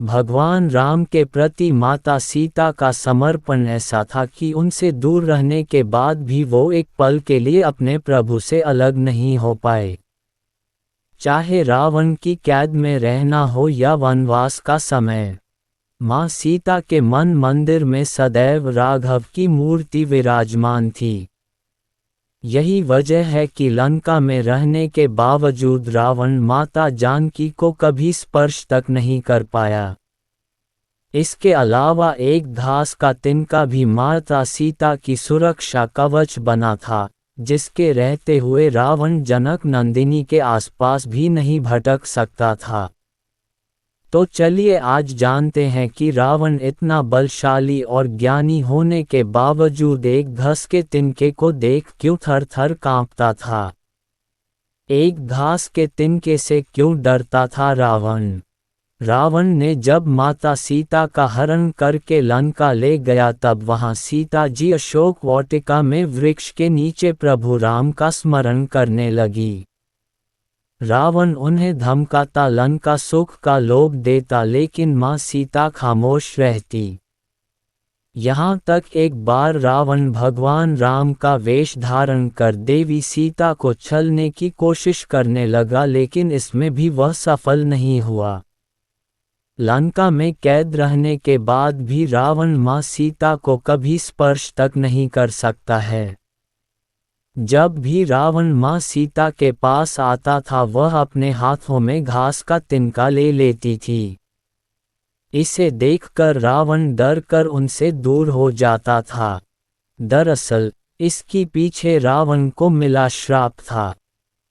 भगवान राम के प्रति माता सीता का समर्पण ऐसा था कि उनसे दूर रहने के बाद भी वो एक पल के लिए अपने प्रभु से अलग नहीं हो पाए। चाहे रावण की कैद में रहना हो या वनवास का समय, माँ सीता के मन मंदिर में सदैव राघव की मूर्ति विराजमान थी। यही वजह है कि लंका में रहने के बावजूद रावण माता जानकी को कभी स्पर्श तक नहीं कर पाया। इसके अलावा एक घास का तिनका भी माता सीता की सुरक्षा कवच बना था, जिसके रहते हुए रावण जनक नंदिनी के आसपास भी नहीं भटक सकता था। तो चलिए आज जानते हैं कि रावण इतना बलशाली और ज्ञानी होने के बावजूद एक घास के तिनके को देख क्यों थर थर कांपता था। एक घास के तिनके से क्यों डरता था रावण। रावण ने जब माता सीता का हरण करके लंका ले गया तब वहां सीता जी अशोक वाटिका में वृक्ष के नीचे प्रभु राम का स्मरण करने लगी। रावण उन्हें धमकाता, लंका सुख का लोभ देता, लेकिन माँ सीता खामोश रहती। यहाँ तक एक बार रावण भगवान राम का वेश धारण कर देवी सीता को छलने की कोशिश करने लगा, लेकिन इसमें भी वह सफल नहीं हुआ। लंका में कैद रहने के बाद भी रावण माँ सीता को कभी स्पर्श तक नहीं कर सकता है। जब भी रावण माँ सीता के पास आता था वह अपने हाथों में घास का तिनका ले लेती थी। इसे देखकर रावण डर कर उनसे दूर हो जाता था। दरअसल इसके पीछे रावण को मिला श्राप था।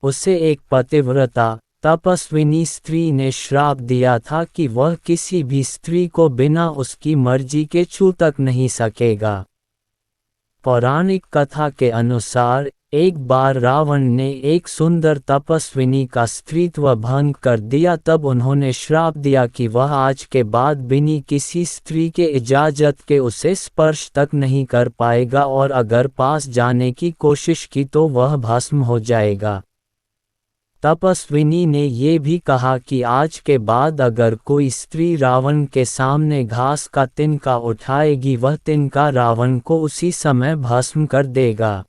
उसे एक पतिव्रता तपस्विनी स्त्री ने श्राप दिया था कि वह किसी भी स्त्री को बिना उसकी मर्जी के छू तक नहीं सकेगा। पौराणिक कथा के अनुसार एक बार रावण ने एक सुंदर तपस्विनी का स्त्रीत्व भंग कर दिया, तब उन्होंने श्राप दिया कि वह आज के बाद बिना किसी स्त्री के इजाजत के उसे स्पर्श तक नहीं कर पाएगा और अगर पास जाने की कोशिश की तो वह भस्म हो जाएगा। तपस्विनी ने ये भी कहा कि आज के बाद अगर कोई स्त्री रावण के सामने घास का तिनका उठाएगी वह तिनका रावण को उसी समय भस्म कर देगा।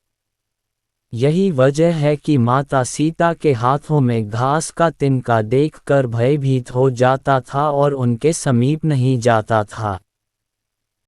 यही वजह है कि माता सीता के हाथों में घास का तिनका देखकर भयभीत हो जाता था और उनके समीप नहीं जाता था।